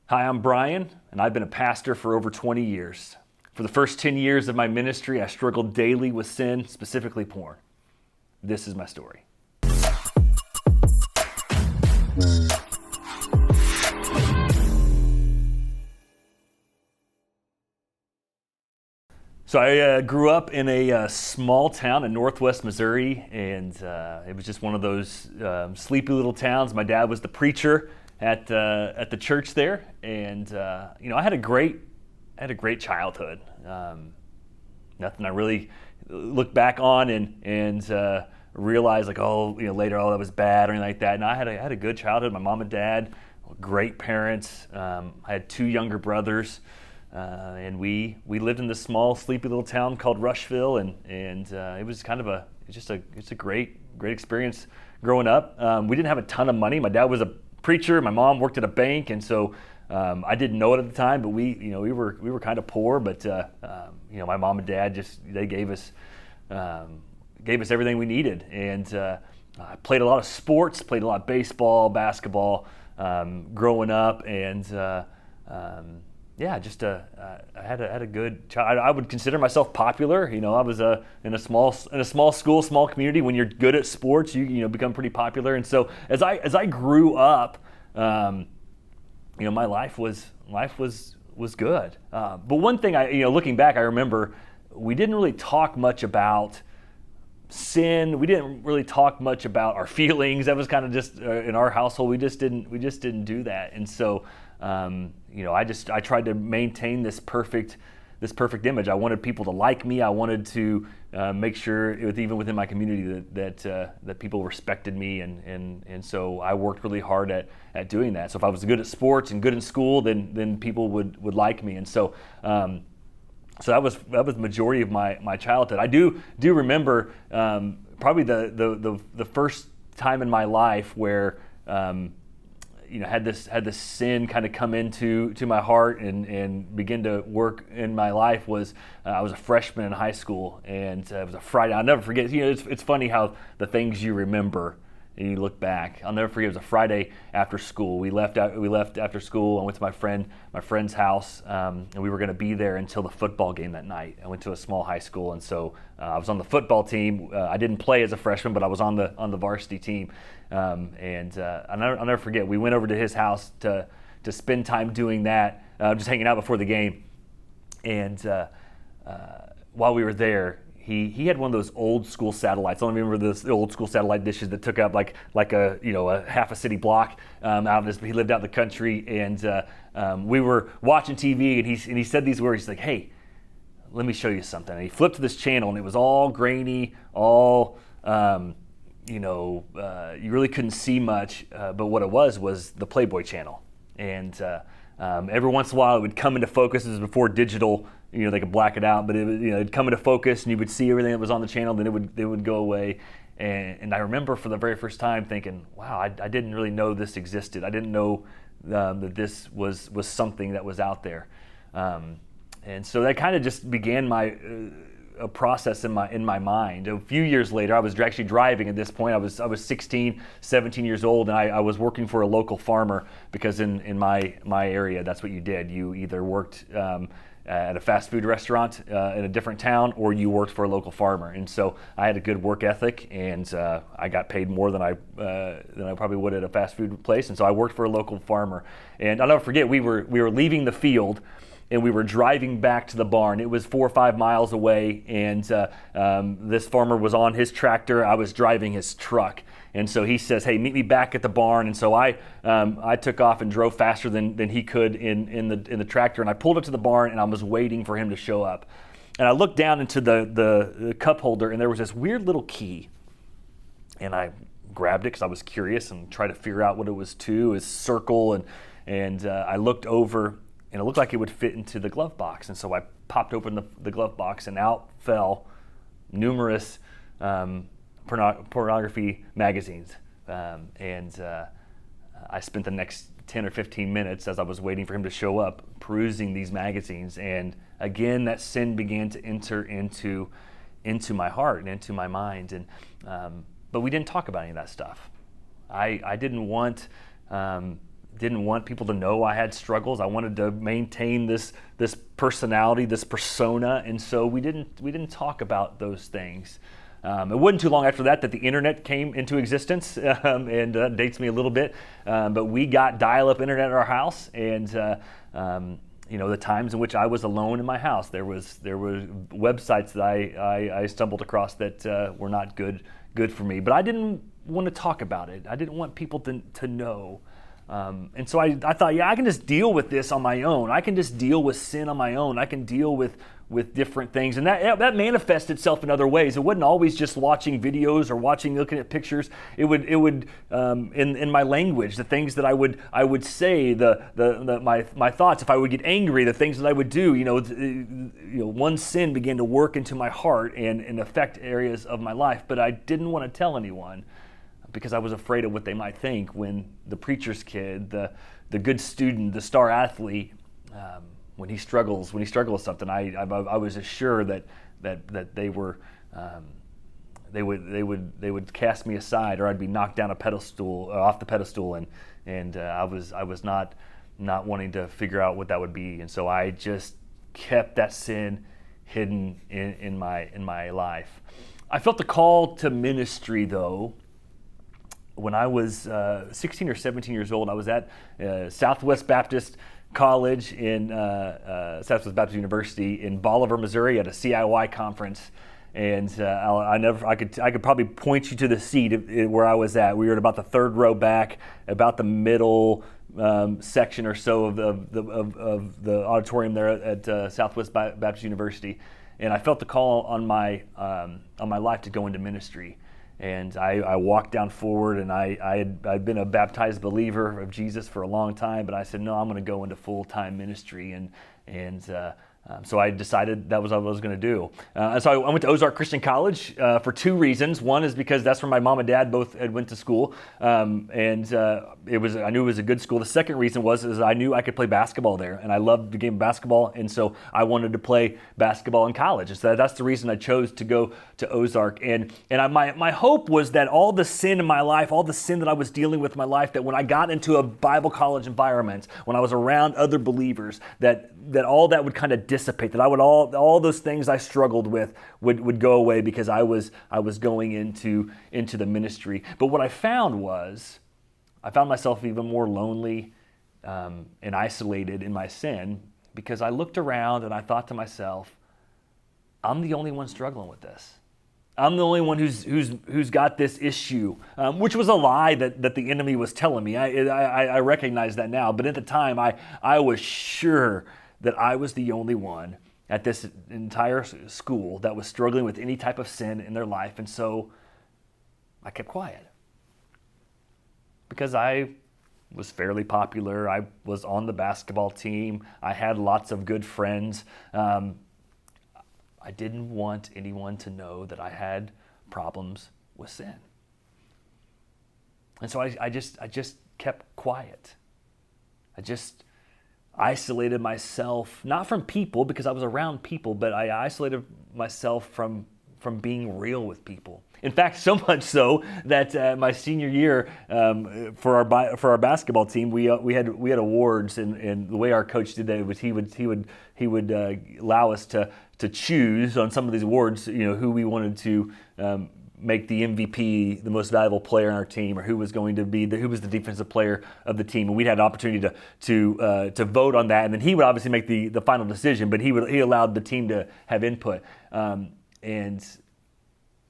Hi, I'm Brian, and I've been a pastor for over 20 years. For the first 10 years of my ministry, I struggled daily with sin, specifically porn. This is my story. So I grew up in a small town in northwest Missouri, and it was just one of those sleepy little towns. My dad was the preacher at the church there, and I had a great childhood. Nothing I really look back on and realize like, later, that was bad or anything like that. And I had a good childhood. My mom and dad were great parents. I had two younger brothers. And we lived in this small, sleepy little town called Rushville, and it was kind of it's a great experience growing up. We didn't have a ton of money. My dad was a preacher. My mom worked at a bank, and so I didn't know it at the time. But we were kind of poor. But my mom and dad they gave us everything we needed, and I played a lot of sports, played a lot of baseball, basketball, growing up, and I had a good child. I would consider myself popular. I was in a small school, small community. When you're good at sports, you become pretty popular. And so as I grew up, my life was good. But one thing looking back, I remember we didn't really talk much about sin. We didn't really talk much about our feelings. That was kind of just in our household. We just didn't do that. And so I tried to maintain this perfect image. I wanted people to like me. I wanted to make sure even within my community that people respected me, and so I worked really hard at doing that. So if I was good at sports and good in school, then people would like me, and so. So that was the majority of my childhood. I do remember probably the first time in my life where had this sin kind of come into my heart and begin to work in my life was I was a freshman in high school, and it was a Friday. I'll never forget. It's funny how the things you remember and you look back. I'll never forget. It was a Friday after school. We left after school. I went to my friend's house, and we were going to be there until the football game that night. I went to a small high school, and so I was on the football team. I didn't play as a freshman, but I was on the varsity team. I'll never forget. We went over to his house to spend time doing that, just hanging out before the game. And while we were there, he had one of those old school satellites. I don't remember the old school satellite dishes that took up like a half a city block he lived out in the country, and we were watching TV, and he said these words. He's like, "Hey, let me show you something." And he flipped to this channel, and it was all grainy, all you really couldn't see much. But what it was the Playboy channel, and every once in a while it would come into focus. This was before digital. They could black it out, but it'd come into focus, and you would see everything that was on the channel. Then it would go away, and I remember for the very first time thinking, "Wow, I didn't really know this existed. I didn't know that this was something that was out there." And so that kind of just began a process in my mind. A few years later, I was actually driving at this point. I was 16, 17 years old, and I was working for a local farmer, because in my area, that's what you did. You either worked at a fast food restaurant in a different town, or you worked for a local farmer. And so I had a good work ethic, and I got paid more than I probably would at a fast food place. And so I worked for a local farmer. And I'll never forget, we were leaving the field, and we were driving back to the barn. It was 4 or 5 miles away, and this farmer was on his tractor. I was driving his truck. And so he says, "Hey, meet me back at the barn." And so I took off and drove faster than he could in the tractor. And I pulled up to the barn, and I was waiting for him to show up. And I looked down into the cup holder, and there was this weird little key. And I grabbed it because I was curious and tried to figure out what it was to. It was circle, and I looked over, and it looked like it would fit into the glove box. And so I popped open the glove box, and out fell numerous pornography magazines. I spent the next 10 or 15 minutes, as I was waiting for him to show up, perusing these magazines. And again, that sin began to enter into my heart and into my mind. And but we didn't talk about any of that stuff. I didn't want didn't want people to know I had struggles. I wanted to maintain this personality, this persona, and so we didn't talk about those things. It wasn't too long after that the internet came into existence, and that dates me a little bit. But we got dial-up internet at our house, and the times in which I was alone in my house, there were websites that I stumbled across that were not good for me. But I didn't want to talk about it. I didn't want people to know. And so I thought, I can just deal with this on my own. I can just deal with sin on my own. I can deal with different things. And that manifests itself in other ways. It wasn't always just watching videos or looking at pictures. It would in my language, the things that I would say, my thoughts. If I would get angry, the things that I would do. One sin began to work into my heart and affect areas of my life. But I didn't want to tell anyone, because I was afraid of what they might think when the preacher's kid, the good student, the star athlete, when he struggles with something, I was assured that they would cast me aside, or I'd be knocked down off the pedestal, and I was not wanting to figure out what that would be, and so I just kept that sin hidden in my life. I felt the call to ministry though. When I was 16 or 17 years old, I was at Southwest Baptist College in Southwest Baptist University in Bolivar, Missouri, at a CIY conference, and I could probably point you to the seat where I was at. We were at about the third row back, about the middle section or so of the auditorium there at Southwest Baptist University, and I felt the call on my life to go into ministry. And I walked down forward, and I'd been a baptized believer of Jesus for a long time, but I said, no, I'm going to go into full-time ministry, and so I decided that was what I was going to do. And so I went to Ozark Christian College for two reasons. One is because that's where my mom and dad both had went to school, and I knew it was a good school. The second reason was I knew I could play basketball there, and I loved the game of basketball, and so I wanted to play basketball in college. And so that's the reason I chose to go to Ozark. And my hope was that all the sin in my life, all the sin that I was dealing with in my life, that when I got into a Bible college environment, when I was around other believers, that all that would kind of dissipate, that I would all those things I struggled with would go away, because I was going into the ministry. But what I found myself even more lonely and isolated in my sin, because I looked around and I thought to myself, I'm the only one struggling with this. I'm the only one who's got this issue, which was a lie that the enemy was telling me. I recognize that now, but at the time I was sure that I was the only one at this entire school that was struggling with any type of sin in their life, and so I kept quiet. Because I was fairly popular, I was on the basketball team, I had lots of good friends. I didn't want anyone to know that I had problems with sin. And so I just kept quiet. I just isolated myself, not from people, because I was around people, but I isolated myself from being real with people. In fact, so much so that my senior year, for our basketball team, we had awards, and the way our coach did that was he would allow us to choose on some of these awards, who we wanted to make the MVP, the most valuable player on our team, or who was going to be who was the defensive player of the team, and we had an opportunity to vote on that, and then he would obviously make the final decision, but he allowed the team to have input, and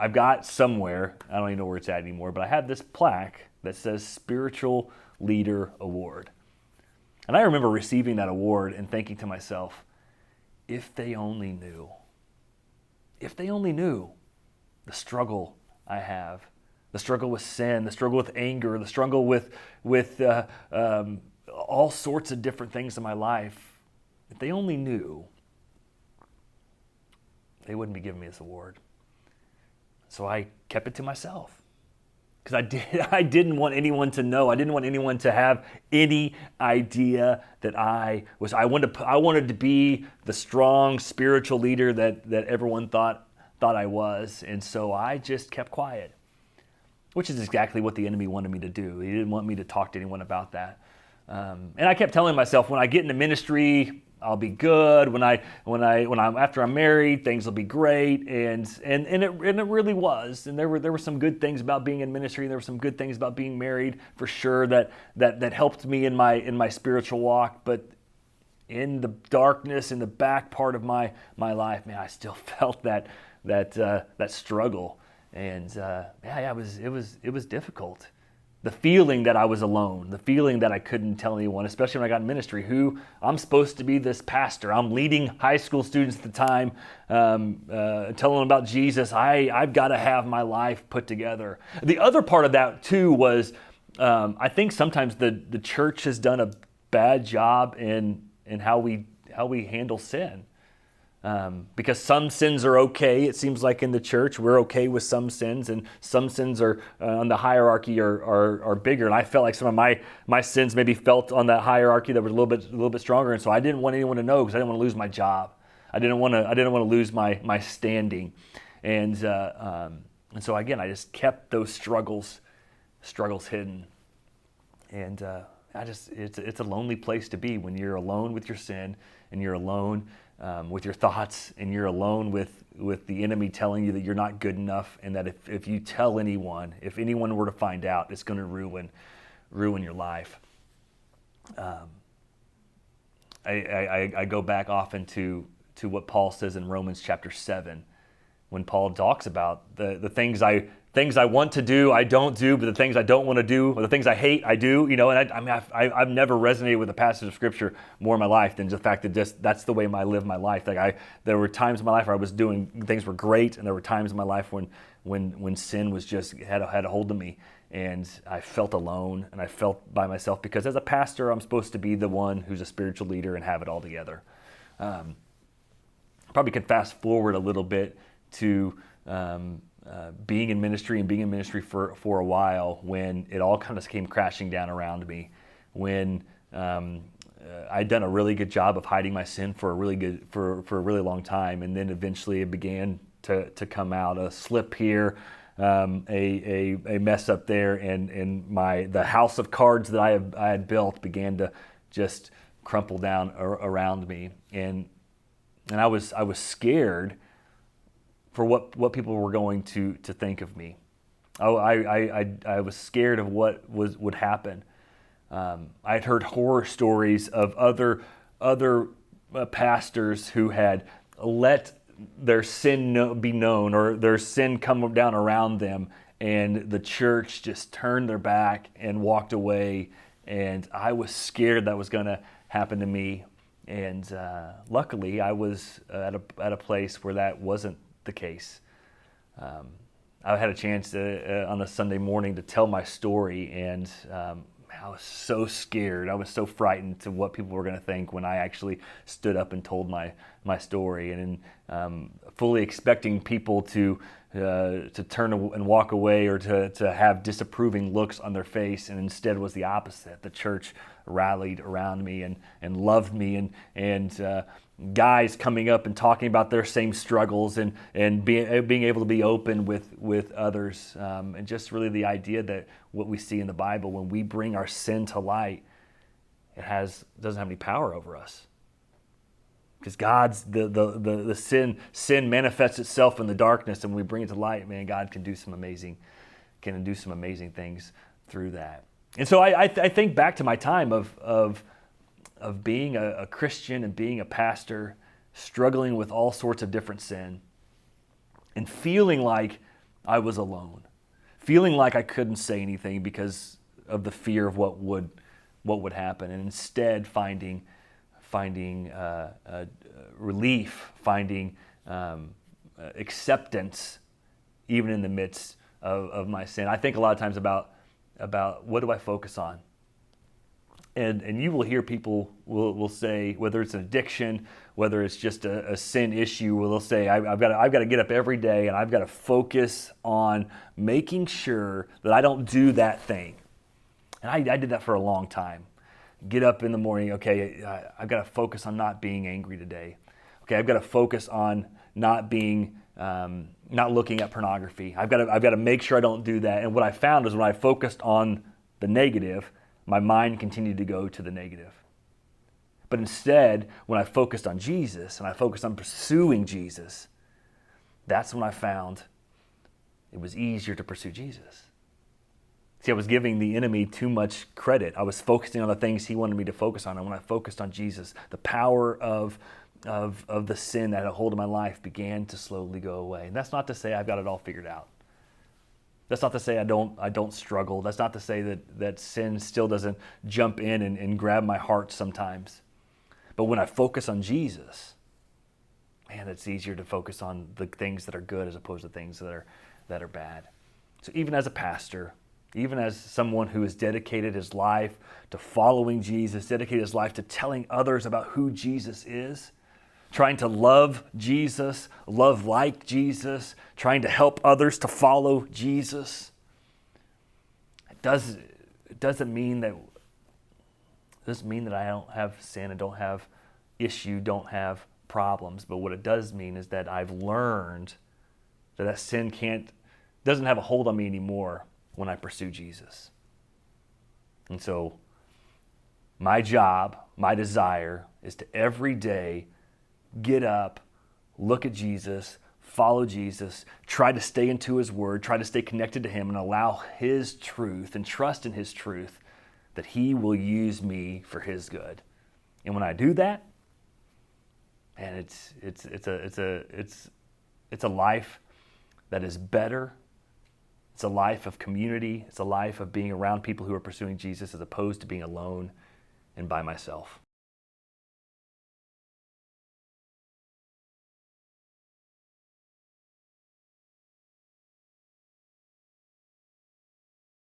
I've got somewhere, I don't even know where it's at anymore, but I have this plaque that says Spiritual Leader Award. And I remember receiving that award and thinking to myself, if they only knew the struggle I have, the struggle with sin, the struggle with anger, the struggle with all sorts of different things in my life, if they only knew, they wouldn't be giving me this award. So I kept it to myself, because I didn't want anyone to know. I didn't want anyone to have any idea that I wanted to be the strong spiritual leader that everyone thought I was, and so I just kept quiet, which is exactly what the enemy wanted me to do. He didn't want me to talk to anyone about that. And I kept telling myself, when I get into ministry, I'll be good. When I'm after I'm married, things will be great. And it really was. And there were some good things about being in ministry. And there were some good things about being married for sure that helped me in my spiritual walk. But in the darkness, in the back part of my life, man, I still felt that struggle. And it was difficult. The feeling that I was alone, the feeling that I couldn't tell anyone, especially when I got in ministry, who I'm supposed to be this pastor. I'm leading high school students at the time, telling them about Jesus. I've got to have my life put together. The other part of that too was, I think sometimes the church has done a bad job in how we handle sin. Because some sins are okay. It seems like in the church we're okay with some sins, and some sins are on the hierarchy are bigger. And I felt like some of my sins maybe felt on that hierarchy that was a little bit stronger. And so I didn't want anyone to know, because I didn't want to lose my job. I didn't want to lose my standing. And so again, I just kept those struggles hidden. And it's a lonely place to be when you're alone with your sin, and you're alone with your thoughts, and you're alone with the enemy telling you that you're not good enough, and that if you tell anyone, if anyone were to find out, it's going to ruin your life. I go back often to what Paul says in Romans chapter 7, when Paul talks about the things I want to do, I don't do, but the things I don't want to do, or the things I hate, I do. And I've never resonated with a passage of Scripture more in my life than the fact that that's the way I live my life. There were times in my life where I was doing things were great, and there were times in my life when sin was just had a hold of me, and I felt alone, and I felt by myself, because as a pastor, I'm supposed to be the one who's a spiritual leader and have it all together. Probably could fast forward a little bit to being in ministry for a while, when it all kind of came crashing down around me, when I'd done a really good job of hiding my sin for a really long time, and then eventually it began to come out. A slip here, a mess up there, and the house of cards that I had built began to just crumple down around me, and I was scared for what people were going to think of me. I was scared of what would happen. I had heard horror stories of other pastors who had let their sin be known, or their sin come down around them, and the church just turned their back and walked away. And I was scared that was going to happen to me. And luckily, I was at a place where that wasn't the case. I had a chance on a Sunday morning to tell my story, and I was so scared. I was so frightened to what people were going to think when I actually stood up and told my story, and fully expecting people to turn and walk away, or to have disapproving looks on their face, and instead was the opposite. The church rallied around me and loved me, and guys coming up and talking about their same struggles, and being able to be open with others, and just really the idea that what we see in the Bible, when we bring our sin to light, doesn't have any power over us, because God's the sin manifests itself in the darkness, and when we bring it to light, man, God can do some amazing things through that. And so I think back to my time of being a Christian and being a pastor, struggling with all sorts of different sin, and feeling like I was alone, feeling like I couldn't say anything because of the fear of what would happen, and instead finding relief, finding acceptance, even in the midst of my sin. I think a lot of times about what do I focus on. And you will hear people will say, whether it's an addiction, whether it's just a sin issue, where they'll say, I've got to get up every day, and I've got to focus on making sure that I don't do that thing. And I did that for a long time. Get up in the morning, okay, I've got to focus on not being angry today. Okay, I've got to focus on not looking at pornography. I've got to make sure I don't do that. And what I found is when I focused on the negative, my mind continued to go to the negative. But instead, when I focused on Jesus and I focused on pursuing Jesus, that's when I found it was easier to pursue Jesus. See, I was giving the enemy too much credit. I was focusing on the things he wanted me to focus on. And when I focused on Jesus, the power of the sin that had a hold of my life began to slowly go away. And that's not to say I've got it all figured out. That's not to say I don't struggle. That's not to say that sin still doesn't jump in and grab my heart sometimes. But when I focus on Jesus, man, it's easier to focus on the things that are good as opposed to things that are bad. So even as a pastor, even as someone who has dedicated his life to following Jesus, dedicated his life to telling others about who Jesus is, trying to love Jesus, love like Jesus, trying to help others to follow Jesus, it doesn't mean that I don't have sin, I don't have issue, don't have problems. But what it does mean is that I've learned that sin doesn't have a hold on me anymore when I pursue Jesus. And so my job, my desire is to every day get up, look at Jesus, follow Jesus, try to stay into his word, try to stay connected to him and allow his truth and trust in his truth that he will use me for his good. And when I do that, man, it's a life that is better. It's a life of community. It's a life of being around people who are pursuing Jesus as opposed to being alone and by myself.